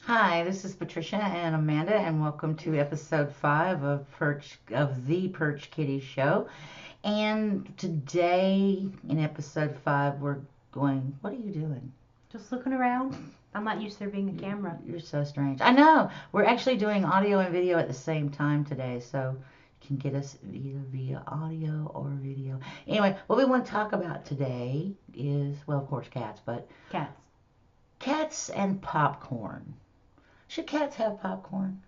Hi, this is Patricia and Amanda, and welcome to episode 5 of the Perch Kitty Show. And today, in episode 5, we're going. What are you doing? Just looking around. I'm not used to there being a camera. You're so strange. I know. We're actually doing audio and video at the same time today, so you can get us either via audio or video. Anyway, what we want to talk about today is, well, of course, cats, but Cats. cats and popcorn. Should cats have popcorn?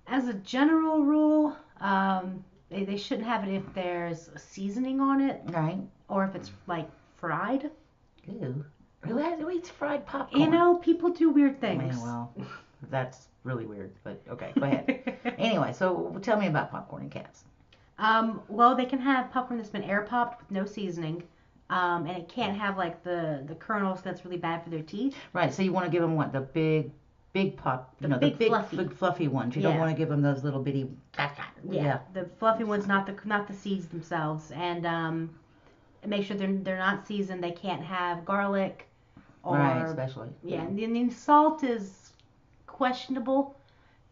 As a general rule, they shouldn't have it if there's a seasoning on it Right? or if it's like fried. Ew. Who eats fried popcorn? People do weird Yeah, things. well, that's really weird, but okay, go ahead. Anyway, so tell me about popcorn and cats. Well, they can have popcorn that's been air popped with no seasoning. And it can't have like the kernels that's really bad for their teeth. Right, so you want to give them what? The big pop, The big fluffy. big fluffy ones. You don't Yeah. want to give them those little bitty. Yeah. The fluffy ones, not the seeds themselves, and make sure they're not seasoned. They can't have garlic or Right, especially. yeah. And then salt is questionable.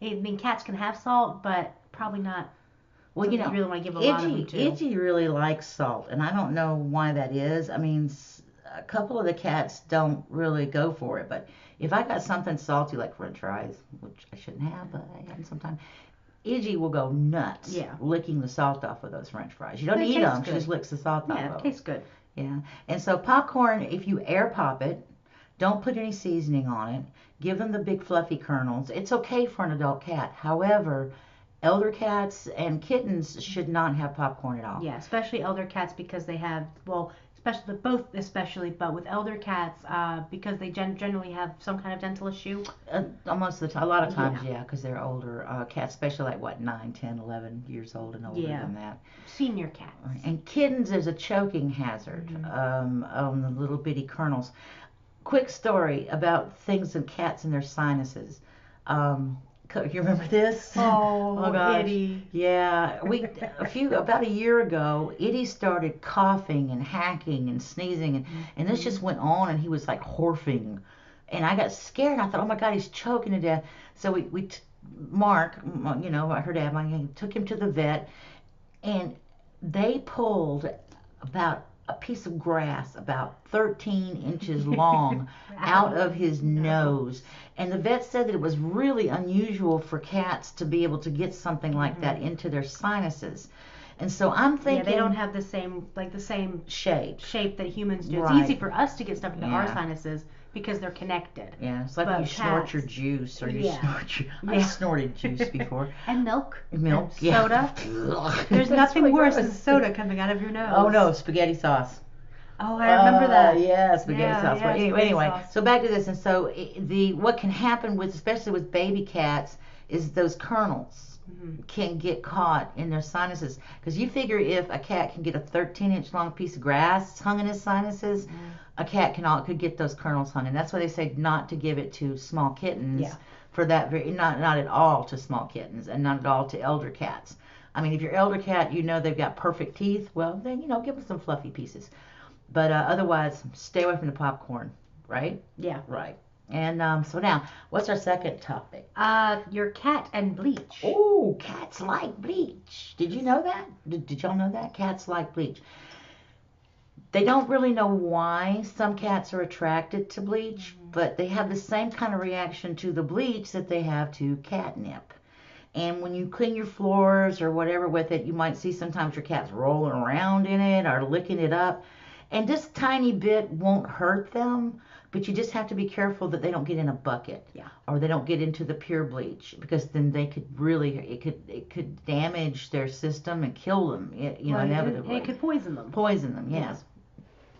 I mean, cats can have salt, but probably not. Well, something you really want to give a lot of them to. Iggy really likes salt, and I don't know why that is. I mean, a couple of the cats don't really go for it, but if I got something salty like French fries, which I shouldn't have, but I have sometimes, Iggy will go nuts Yeah. licking the salt off of those French fries. You don't It eat tastes them; she good. just licks the salt off Yeah, of it them. tastes good. Yeah, and so popcorn, if you air pop it, don't put any seasoning on it. Give them the big fluffy kernels. It's okay for an adult cat. However, elder cats and kittens should not have popcorn at all. Yeah, especially elder cats because they have especially, but with elder cats because they generally have some kind of dental issue. Most of the time, a lot of times, Yeah. yeah, because they're older cats, especially like what, 9, 10, 11 years old and older Yeah. than that. Senior cats. And kittens, there's a choking hazard on the little bitty kernels. Quick story about things in cats and their sinuses. You remember this? Oh, Gosh. Eddie. Yeah, about a year ago, Itty started coughing and hacking and sneezing, and this just went on, and he was like horfing, and I got scared. And I thought, oh my God, he's choking to death. So Mark, her dad, took him to the vet, and they pulled about a piece of grass about 13 inches long out of his nose. And the vet said that it was really unusual for cats to be able to get something like that into their sinuses. And so I'm thinking, Yeah, they don't have the same shape. shape that humans do. Right. It's easy for us to get stuff into our Yeah. sinuses because they're connected. Yeah, it's like But when you snort cats- your juice or you Yeah. snort your. I Yeah. snorted juice before. And milk. Milk, And yeah. soda. Ugh, There's that's nothing really worse gross. than soda coming out of your nose. Oh no, spaghetti sauce. Oh, I remember that. Yeah, spaghetti Yeah, sauce. yeah, But spaghetti anyway, sauce. so back to this, and so what can happen with, especially with baby cats, is those kernels can get caught in their sinuses. Because you figure if a cat can get a 13-inch long piece of grass hung in his sinuses, a cat could get those kernels hung, and that's why they say not to give it to small kittens. Yeah. For that not at all to small kittens, and not at all to elder cats. I mean, if your elder cat, they've got perfect teeth, well then give them some fluffy pieces. But otherwise, stay away from the popcorn, right? Yeah. Right. And so now, what's our second topic? Your cat and bleach. Oh, cats like bleach. Did you know that? Did y'all know that? Cats like bleach. They don't really know why some cats are attracted to bleach, but they have the same kind of reaction to the bleach that they have to catnip. And when you clean your floors or whatever with it, you might see sometimes your cat's rolling around in it or licking it up. And this tiny bit won't hurt them, but you just have to be careful that they don't get in a bucket. Yeah. Or they don't get into the pure bleach, because then it could damage their system and kill them, inevitably. And it could poison them. Poison them, yes.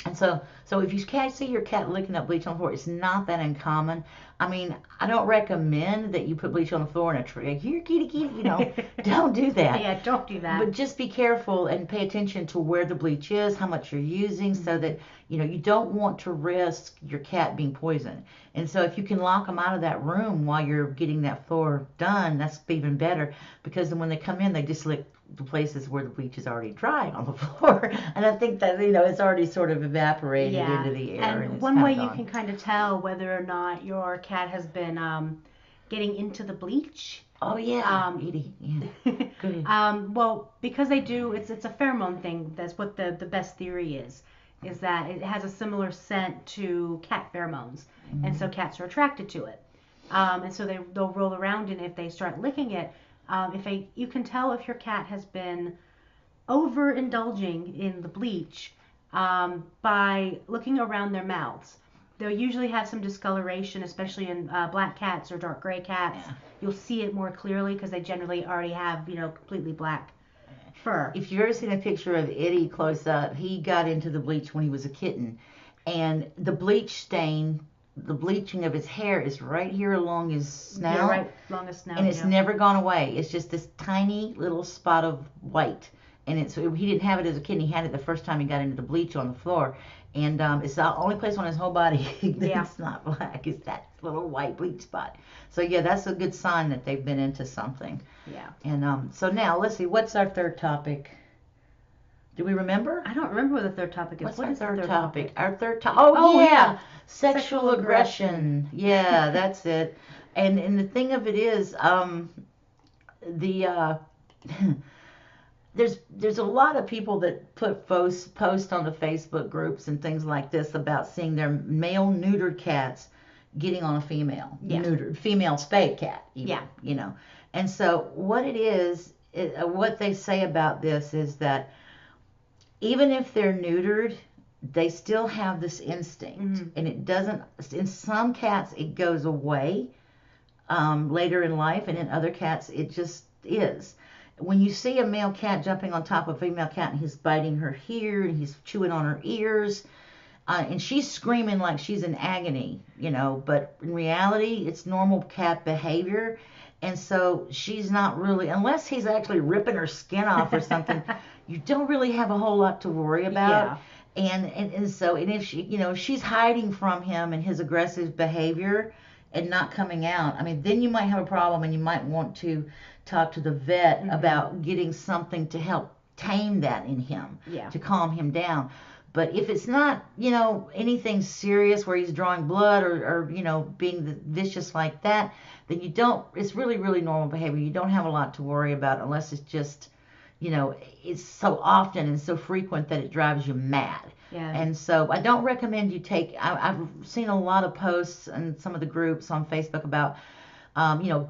And so if you see your cat licking up bleach on the floor, it's not that uncommon. I mean, I don't recommend that you put bleach on the floor in a tree. Here, kitty, don't do that. Yeah, don't do that. But just be careful and pay attention to where the bleach is, how much you're using, so that, you don't want to risk your cat being poisoned. And so if you can lock them out of that room while you're getting that floor done, that's even better, because then when they come in, they just lick the places where the bleach is already dry on the floor. And I think that, it's already sort of evaporated into the air. And it's one way kinda you gone. can kind of tell whether or not your cat has been been getting into the bleach. Oh yeah, Edie. Yeah. Good. Well, because they do, it's a pheromone thing. That's what the best theory is that it has a similar scent to cat pheromones, and so cats are attracted to it. And so they'll roll around, and if they start licking it, you can tell if your cat has been overindulging in the bleach by looking around their mouths. They'll usually have some discoloration, especially in black cats or dark gray cats. Yeah. You'll see it more clearly because they generally already have, completely black fur. If you've ever seen a picture of Eddie close up, he got into the bleach when he was a kitten. And the bleach stain, the bleaching of his hair is right here along his snout. Yeah, right along his snout. And it's never gone away. It's just this tiny little spot of white. And he didn't have it as a kitten. He had it the first time he got into the bleach on the floor. And it's the only place on his whole body that's not black is that little white bleach spot. So yeah, that's a good sign that they've been into something. Yeah. And so now let's see, what's our third topic? Do we remember? I don't remember what the third topic is. What's our the third third topic? Our third topic. Oh, yeah. Sexual aggression. Yeah, that's it. And the thing of it is, there's a lot of people that post on the Facebook groups and things like this about seeing their male neutered cats getting on a female neutered female spayed cat even, and so what it is what they say about this is that even if they're neutered, they still have this instinct, and it doesn't, in some cats it goes away later in life, and in other cats it just is. When you see a male cat jumping on top of a female cat and he's biting her here and he's chewing on her ears, and she's screaming like she's in agony, but in reality it's normal cat behavior. And so she's not really, unless he's actually ripping her skin off or something, you don't really have a whole lot to worry about. Yeah. And so if she's hiding from him and his aggressive behavior and not coming out, I mean, then you might have a problem, and you might want to talk to the vet about getting something to help tame that in him, to calm him down. But if it's not, anything serious where he's drawing blood or being vicious like that, then it's really, really normal behavior. You don't have a lot to worry about unless it's just, it's so often and so frequent that it drives you mad. Yeah. And so I don't recommend you I've seen a lot of posts in some of the groups on Facebook about,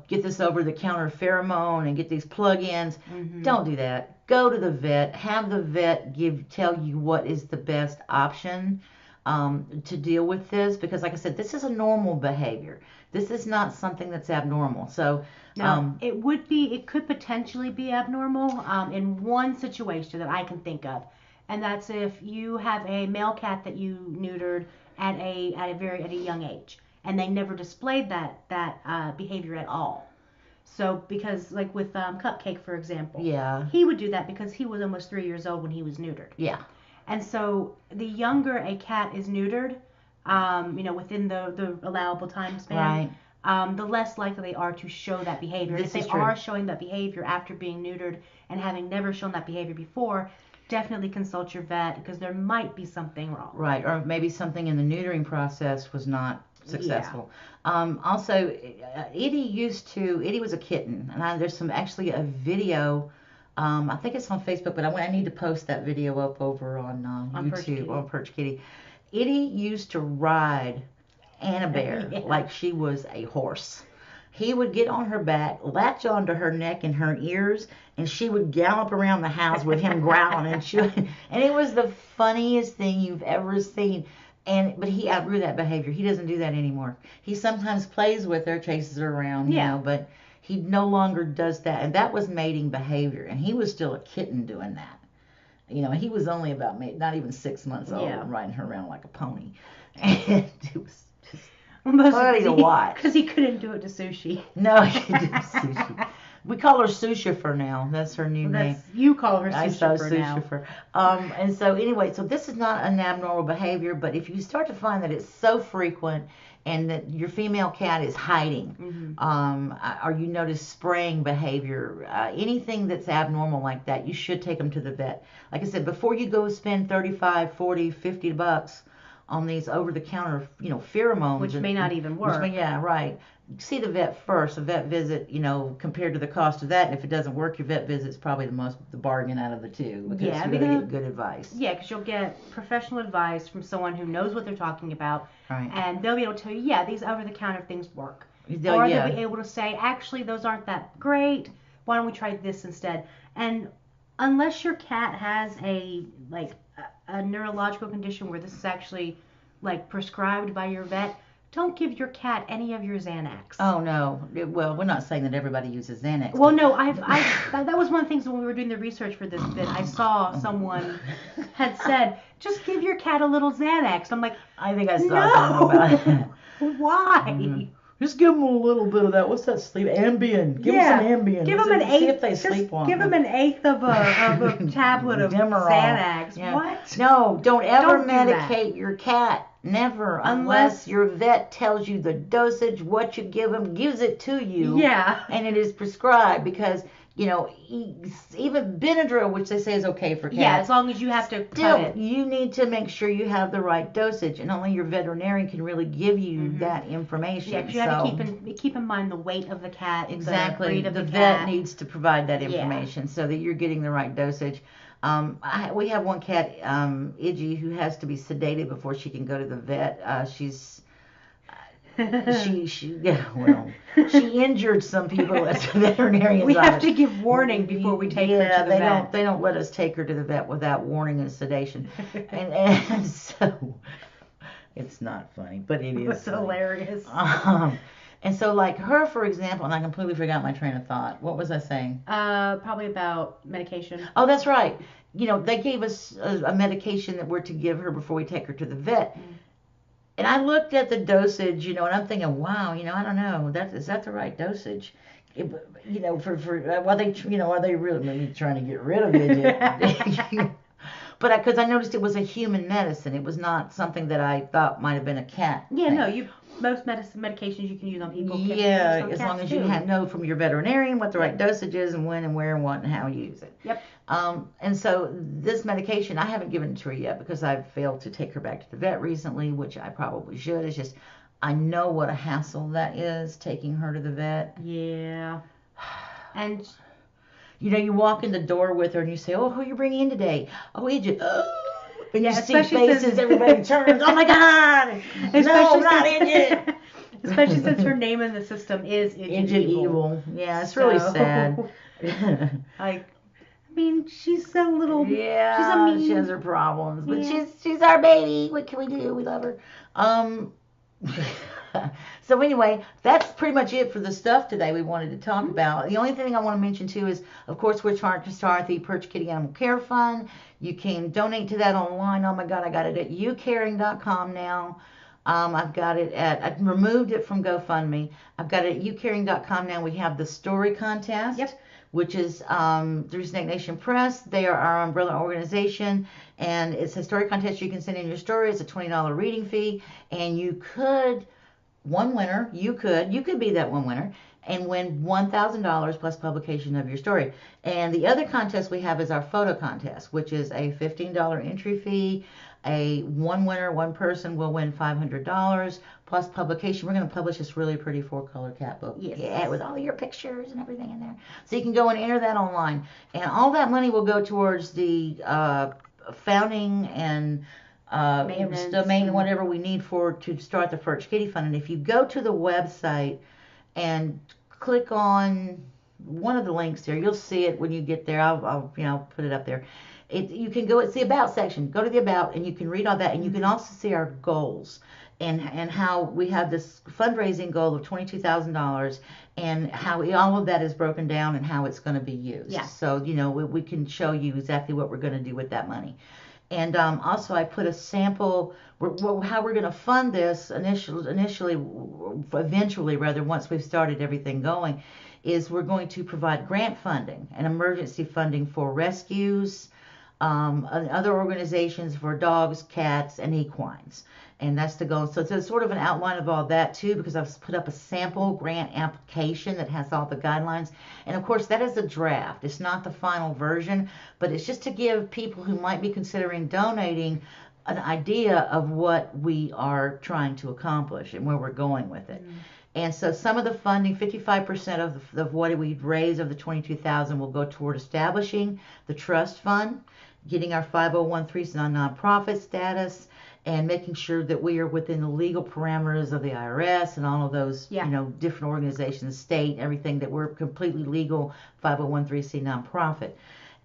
get this over-the-counter pheromone and get these plug-ins. Don't do that. Go to the vet. Have the vet tell you what is the best option to deal with this, because, like I said, this is a normal behavior. This is not something that's abnormal. So it could potentially be abnormal in one situation that I can think of, and that's if you have a male cat that you neutered at a young age, and they never displayed that behavior at all. So because, like with Cupcake, for example, he would do that because he was almost 3 years old when he was neutered. Yeah. And so the younger a cat is neutered, within the allowable time span, the less likely they are to show that behavior. If they are showing that behavior after being neutered and having never shown that behavior before, definitely consult your vet, because there might be something wrong. Right, or maybe something in the neutering process was not successful. Also, Edie was a kitten, and there's actually a video. I think it's on Facebook, but I need to post that video up over on YouTube on Perched Kitty. Edie used to ride Anna Bear like she was a horse. He would get on her back, latch onto her neck and her ears, and she would gallop around the house with him growling and it was the funniest thing you've ever seen. But he outgrew that behavior. He doesn't do that anymore. He sometimes plays with her, chases her around, but he no longer does that. And that was mating behavior. And he was still a kitten doing that. He was only about not even 6 months old, and riding her around like a pony. And it was just funny to watch. Because he couldn't do it to Sushi. No, he couldn't do Sushi. We call her Sushifer now. That's her new name. You call her Sushifer now. Sushifer. And so anyway, so this is not an abnormal behavior, but if you start to find that it's so frequent and that your female cat is hiding, or you notice spraying behavior, anything that's abnormal like that, you should take them to the vet. Like I said, before you go spend $35, $40, $50 on these over-the-counter, pheromones. Which may not even work. Yeah, right. See the vet first. A vet visit, compared to the cost of that, and if it doesn't work, your vet visit's probably the bargain out of the two, because you're going to get good advice. Yeah, because you'll get professional advice from someone who knows what they're talking about, right. And they'll be able to tell you, yeah, these over-the-counter things work. Or they'll be able to say, actually, those aren't that great. Why don't we try this instead? And unless your cat has a neurological condition where this is actually prescribed by your vet, don't give your cat any of your Xanax. Oh no. Well, we're not saying that everybody uses Xanax. Well, no, that was one of the things when we were doing the research for this bit. I saw someone had said, just give your cat a little Xanax. I'm like, I think I saw something about it. Why? Mm-hmm. Just give them a little bit of that. What's that sleep? Ambien. Give them some Ambien. Give them an eighth. See if they sleep on. Give them an eighth of a tablet of Xanax. Yeah. What? No, don't ever medicate your cat. Never, unless your vet tells you the dosage, what you give them, gives it to you. Yeah. And it is prescribed, because even Benadryl, which they say is okay for cats. Yeah, as long as you have to cut it. You need to make sure you have the right dosage, and only your veterinarian can really give you that information. Yeah, because you have to keep in mind the weight of the cat. Exactly. The breed of the vet cat needs to provide that information so that you're getting the right dosage. We have one cat, Iggy, who has to be sedated before she can go to the vet. She injured some people as a veterinarian. We have to give warning before we take her to the vet. Yeah, they don't let us take her to the vet without warning and sedation. and so it's not funny, but it is. It's hilarious. And so, like her, for example, and I completely forgot my train of thought. What was I saying? Probably about medication. Oh, that's right. They gave us a medication that we're to give her before we take her to the vet. And I looked at the dosage, and I'm thinking, wow, I don't know, is that the right dosage? Are they really maybe trying to get rid of it? But because I noticed it was a human medicine, it was not something that I thought might have been a cat. Yeah, no, most medications you can use on people. Yeah, as long as you know from your veterinarian what the right dosage is, and when and where and what and how you use it. Yep. And so this medication, I haven't given it to her yet because I've failed to take her back to the vet recently, which I probably should. It's just, I know what a hassle that is, taking her to the vet. Yeah. And you walk in the door with her and you say, oh, who are you bringing in today? Oh, Egypt. And you see faces, everybody turns, oh my God, no, not Egypt. Especially since her name in the system is Egypt Evil. Yeah, it's really sad. She's a little. Yeah, she has her problems, but she's our baby. What can we do? We love her. So anyway, that's pretty much it for the stuff today we wanted to talk about. The only thing I want to mention too is, of course, we're trying to start the Perched Kitty Animal Care Fund. You can donate to that online. Oh my God, I got it at youcaring.com now. I've got it I removed it from GoFundMe. I've got it at youcaring.com now. We have the story contest. Yep. Which is through Snake Nation Press. They are our umbrella organization, and it's a story contest. You can send in your story. It's a $20 reading fee, and you could be that one winner and win $1,000 plus publication of your story. And the other contest we have is our photo contest, which is a $15 entry fee. One winner, one person will win $500 plus publication. We're going to publish this really pretty 4-color cat book. Yes. Yeah, with all your pictures and everything in there. So you can go and enter that online. And all that money will go towards the founding and maintenance, whatever we need to start the Perched Kitty Fund. And if you go to the website and click on one of the links there, you'll see it when you get there. I'll put it up there. You can go, it's the About section. Go to the About, and you can read all that, and you can also see our goals and how we have this fundraising goal of $22,000, and how all of that is broken down and how it's going to be used. Yeah. So we can show you exactly what we're going to do with that money. And also I put a sample how we're going to fund this eventually, once we've started everything going, is we're going to provide grant funding and emergency funding for rescues, other organizations for dogs, cats, and equines. And that's the goal. So it's sort of an outline of all that too, because I've put up a sample grant application that has all the guidelines. And of course, that is a draft. It's not the final version, but it's just to give people who might be considering donating an idea of what we are trying to accomplish and where we're going with it. And so some of the funding, 55% of what we've raised of the 22,000 will go toward establishing the trust fund, getting our 501(c)(3) nonprofit status, and making sure that we are within the legal parameters of the IRS and all of those, different organizations, state, everything, that we're completely legal 501(c)(3) nonprofit.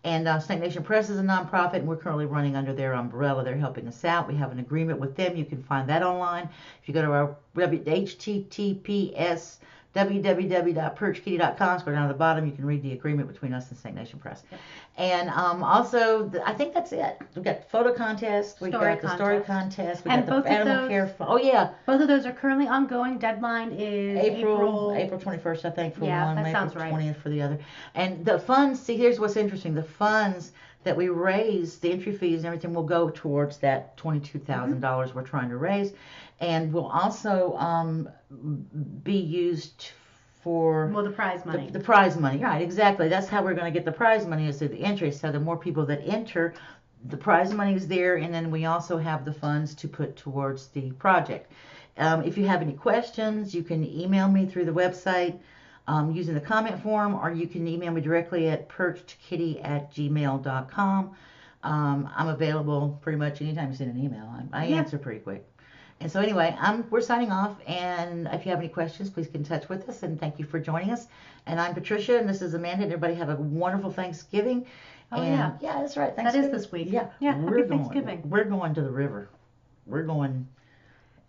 And Snake Nation Press is a nonprofit, and we're currently running under their umbrella. They're helping us out. We have an agreement with them. You can find that online. If you go to our https www.perchkitty.com, scroll down to the bottom, you can read the agreement between us and Snake Nation Press. Yep. And also, I think that's it. We've got the photo contest, we've got the story contest, we've got the animal care fund. Oh, yeah. Both of those are currently ongoing. Deadline is April 21st, I think, for one, that April sounds right. 20th for the other. And the funds, see, here's what's interesting. The funds that we raise, the entry fees and everything, will go towards that $22,000 we're trying to raise, and will also be used for the prize money. The prize money, right? Exactly. That's how we're going to get the prize money, is through the entry. So the more people that enter, the prize money is there, and then we also have the funds to put towards the project. If you have any questions, you can email me through the website using the comment form, or you can email me directly at perchedkitty@gmail.com. I'm available pretty much anytime you send an email. I answer pretty quick. And so anyway, we're signing off, and if you have any questions, please get in touch with us, and thank you for joining us. And I'm Patricia, and this is Amanda, and everybody have a wonderful Thanksgiving. Oh, and, yeah, that's right, Thanksgiving. That is this week. Yeah, happy Thanksgiving. We're going to the river. We're going,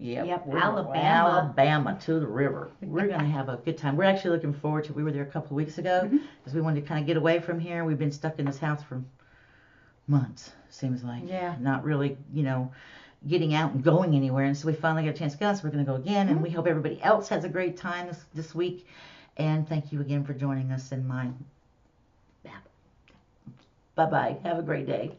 Alabama to the river. We're going to have a good time. We're actually looking forward to it. We were there a couple of weeks ago because we wanted to kind of get away from here. We've been stuck in this house for months, seems like. Yeah. Not really, getting out and going anywhere, and so we finally got a chance to go, so we're going to go again, and we hope everybody else has a great time this week, and thank you again for joining us in my bye-bye. Have a great day.